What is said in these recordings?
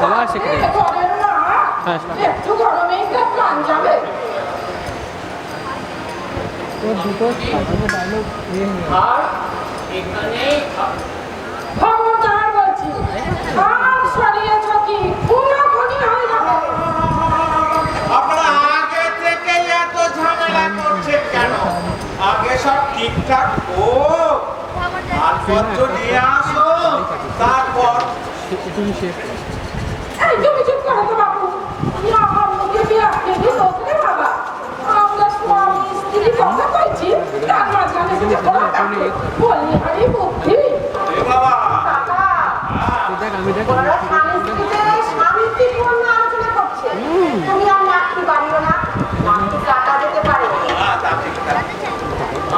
আবার শিখে একটু গরমেই প্রাণ যাবে। দুটো ডায়লগ আর এখানে খবরদার বলছি, হাত সরিয়েছ কি খুনাখুনি হয়ে যাবে। আপনারা আগে থেকে এত ঝামেলা করছেন কেন? আগে সব ঠিকঠাক হোক, মালপত্র নিয়ে আসো, তারপর এই তুমি চুপ করো তো বাবু, তুমি আমার মুখে বিয়ে দিদি লোকরে বাবা। আমরা স্বামী স্ত্রী কথা কইছি, তার মাঝখানে তুমি বললি হারি বুদ্ধি। এ বাবা কাকা ওরা স্বামী স্ত্রীতে স্বামী স্ত্রী পূর্ণ আলোচনা করছে। তুমি আর নাকি বাড়িও না, নাকি কাটা যেতে পারে। তা ঠিক আছে।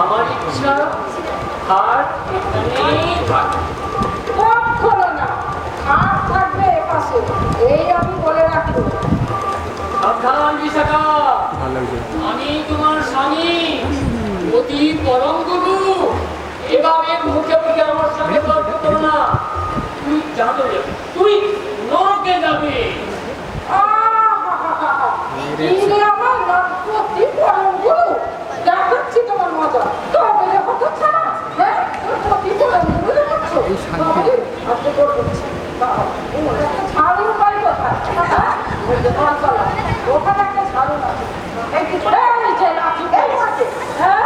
আমার ইচ্ছা আর এখানেই থাকবে। কখনো না, আর থাকবে এপাশে, এই আমি বলে রাখি। সাবধান বিশাখা, আমি তোমার স্বামী অতি পরম গুরু। এভাবে মুখে মুখে আমার সঙ্গে তর্ক করো না। তুই জানো, তুই নরকে যাবে। ইনি আমার নাটপতি পরম গুরু, দেখাচ্ছি তোমার মজা। তবে রে কত ছাড়া, হ্যাঁ তোর পতি পরম গুরু দেখাচ্ছ। আজকে তোর করছি ছাড়ুন বাড়ি কোথায়? ওখানে একটা ছাড়ুন আছে, হ্যাঁ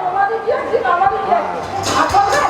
তোমাদের দিয়েছি আমাদের দিয়েছি আসলে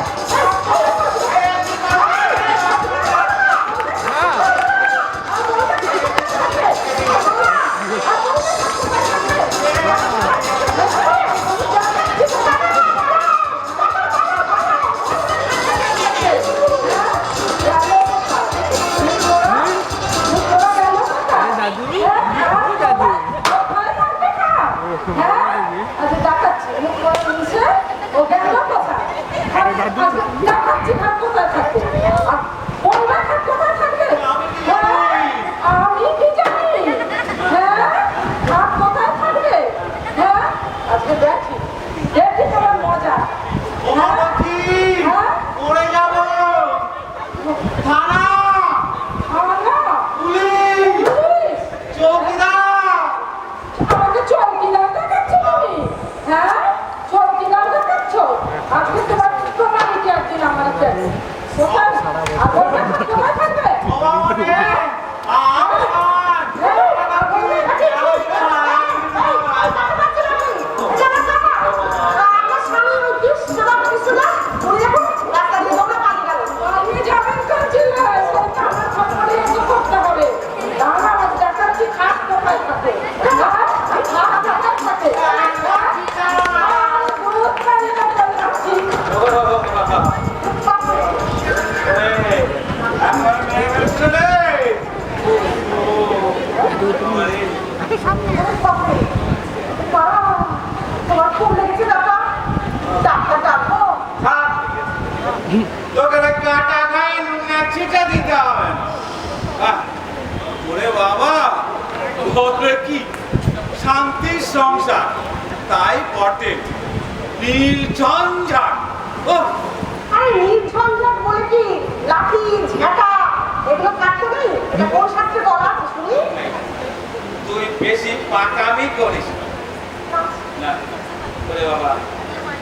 তোকে কাটা খাই নুনে ছিটা দিতে হবে। ওরে বাবা, তোরে কি শান্তির সংসার, তাই বটে নির্ঝঞ্ঝাট। আরে নির্ঝঞ্ঝাট বলে কি লাঠি ঝাঁটা এগুলো কাটতে নেই? এটা কোন শাস্ত্রে বলা আছে শুনি? তুই বেশি পাকামি করিস না। ওরে বাবা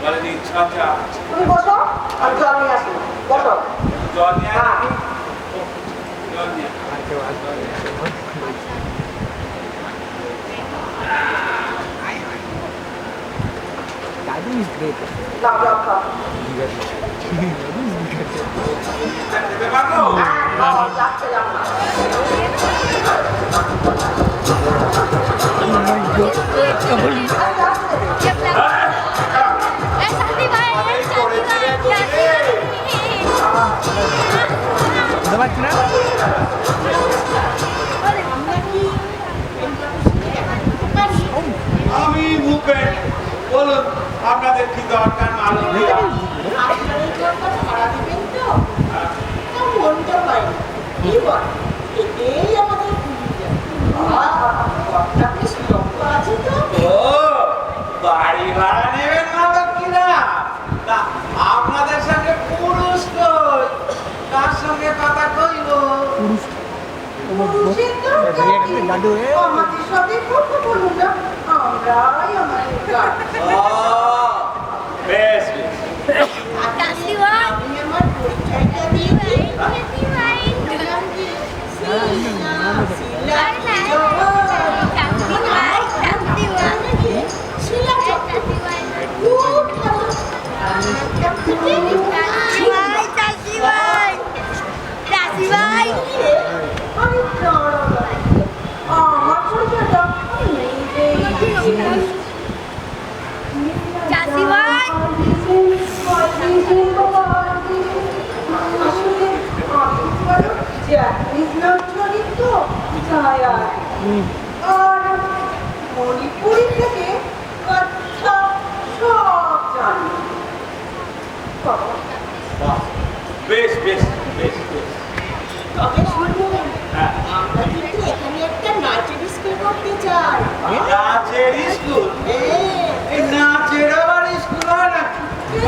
বলে নির্ঝঞ্ঝাট। তুমি বসো আর জল নিয়ে আসো। বসো। জল নিয়ে আসি। জল নিয়ে Daddy is great. লাভ লাভ খাও। যেতে পারবো? লাগছে লাভ না। আমি ভূপেন, বলুন আপনাদের কি দরকার? মালুম বাড়ি ভাড়া নেবেন না কিনা? আপনাদের সঙ্গে পুরুষ কার সঙ্গে কথা কইব? পুরুষের দরকার দাদু আমাদের সাথে কথা বলুন না আমরাই আমাদের কাজ বেশ আমি আমার পরিচয়টা দিয়ে দিই বললাম যে শিলা চক্রবর্তী খুব ভালো আমি আমার পরিচয়টা মণিপুরি থেকে কথা সব জানি বেশ বেশ বেশ বেশ তবে শুনুন হ্যাঁ আমরা কিন্তু এখানে একটা নাচের স্কুল করতে চাই নাচের স্কুল হ্যাঁ, এই নাচের আবার স্কুল হয় নাকি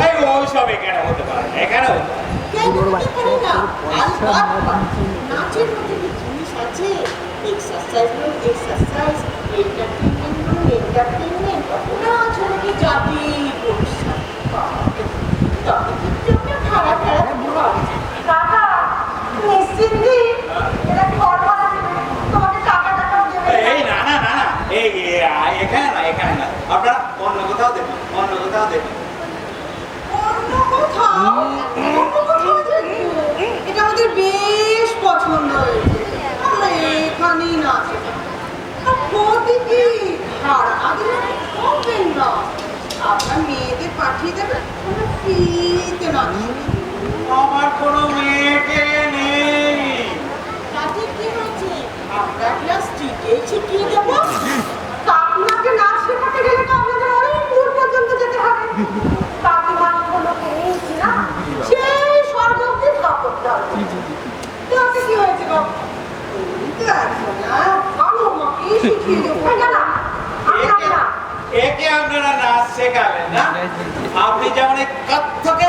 এই ওই সব এখানে হতে পারে না, এখানে হতে পারে না। কেন হতে পারে না? আলবাত নাচের মধ্যে কি জিনিস আছে এক্সারসাইজ হলো এক্সারসাইজ এন্টারটেইনমেন্ট হলো এন্টারটেইনমেন্ট নাচ হলো কি জাতির ভবিষ্যৎ তবে কিন্তু একটা খারাপ খারাপ কাকা নিশ্চিন্তি এটা ঘর ভাড়া দেবে তোমাকে টাকা টাকাও দেবে এই না না না না এই এখানে না এখানে না আপনারা অন্য কোথাও দেখুন অন্য কোথাও দেখুন অন্য কোথাও দেখি। এটা আমাদের বেশ পছন্দ হয়েছে আমরা এখানেই নাচ প্রতিটি ভাড়া দিলে হবে না আপনার মেয়েদের পাঠিয়ে দেবেন আমরা ফ্রিতে নাচ আমার কোনো মেয়েকে নেই তাতে কি হয়েছে আমরা ক্লাস স্ট্রিটেই শিখিয়ে দেবো কাকিমাকে নাচ শেখাতে গেলে তো আমাদের অনেক দূর পর্যন্ত যেতে হবে কাকিমা কোনো পেয়েছি না সেই স্বর্গ অব্দি ধাপ করতে হবে তাতে কি হয়েছে গো তুমি তো আছো না ভালো মাকে শিখিয়ে দেবো না একে একে আপনারা নাচ শেখাবেন না আপনি যেমন এই কত্থকে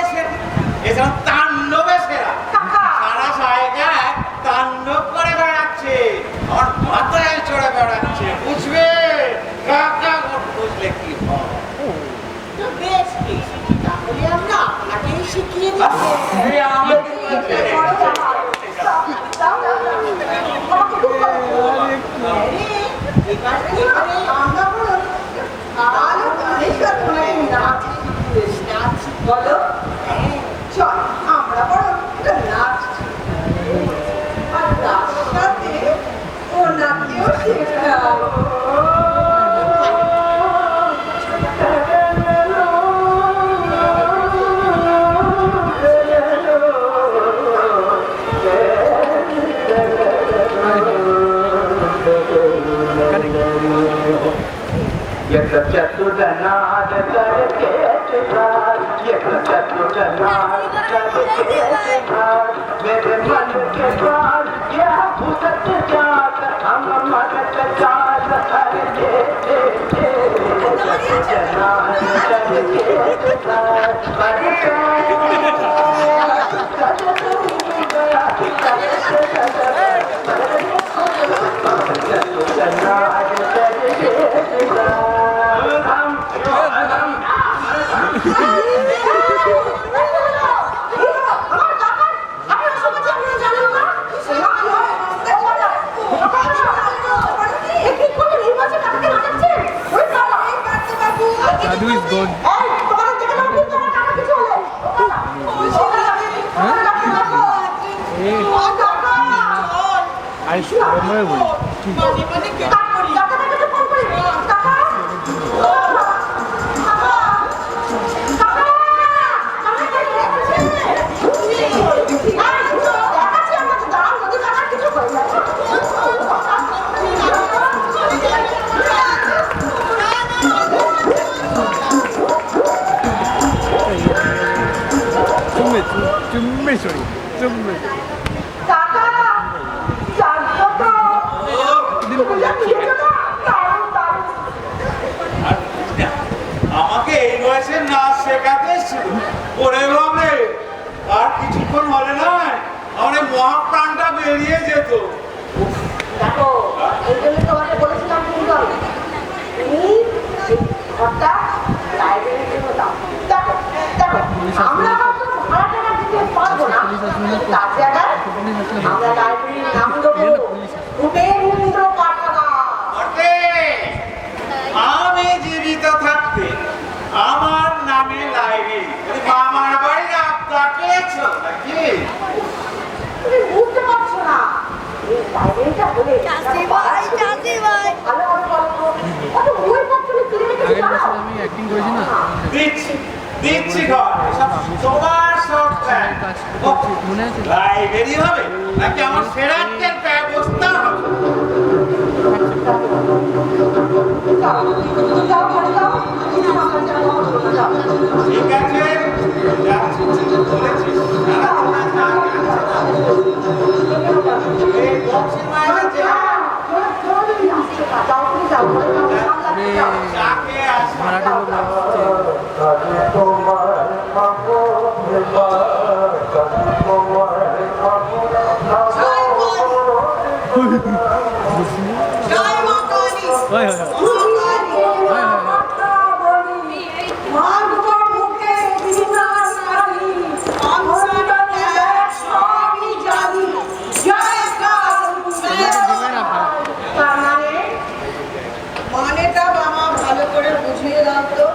এছাড়া তাণ্ডবে সেরা সারা জায়গায় তাণ্ডব করে বেড়াচ্ছে আর মাথায় চড়ে বেড়াচ্ছে বুঝবে কাকা বুঝলে কি হয় তো বেশ বেশ তাহলে আমরা আপনাকেই শিখিয়ে দেবো এই আমাকে বলছে। এবার এবারে আমরা বলো ভালো গানের সাথে নাচ নাচ বলো চল আমরা বরং একটা নাচ শিখি। আর তার সাথে ওনাকেও শেখাবো चतुरनाद करके तुझार ये चतुरनाद करके तुझार मेरे मन के द्वार क्या भूसत जात हम मगत जात हर दे चतुरनाद करके तुझार Sadhu is gone. I remember. মানে মানে কে করি আমাকে এই বয়সে নাচ শেখাতে এসেছিল ওরে বাবরে আর কিছুক্ষণ হলে না আমার মহাপ্রাণটা বেরিয়ে যেত লাইব্রেরির নাম দেবো ভূপেন্দ্র পাঠাগার। বটে, আমি জীবিত থাকতে আমার নামে লাইব্রেরি মামার বাড়ির আবদার পেয়েছো নাকি? তুমি বুঝতে পারছো না এই লাইব্রেরিটা বলে ভালো হবে বলো তো? কত বইপত্র কিনে রেখেছি আগের জানো? বছর আমি অ্যাক্টিং করেছি না দিচ্ছি দিচ্ছি ঘর এসব তোমার সব প্ল্যান। মনে আছে লাইব্রেরি হবে নাকি আমার ফেরাতের ব্যবস্থা হবে? যাও, যাও ঘরে যাও। কিছু আমার জানা হলো না, যাও। ঠিক আছে যাচ্ছি, বলেছিস সারাদিন আর যা যাচ্ছে না। এই বক্সিং মাইনে যে যাও, তুমি যাও, ঘরে যাও, সামলাতে যাও। যাকে আসে মারাঠি লোক আসছে। জয় মা কালী। হয় হয় হয় হয় হয় দেবে না ভাড়া। মানেটা বাবা ভালো করে বুঝিয়ে দাও তো।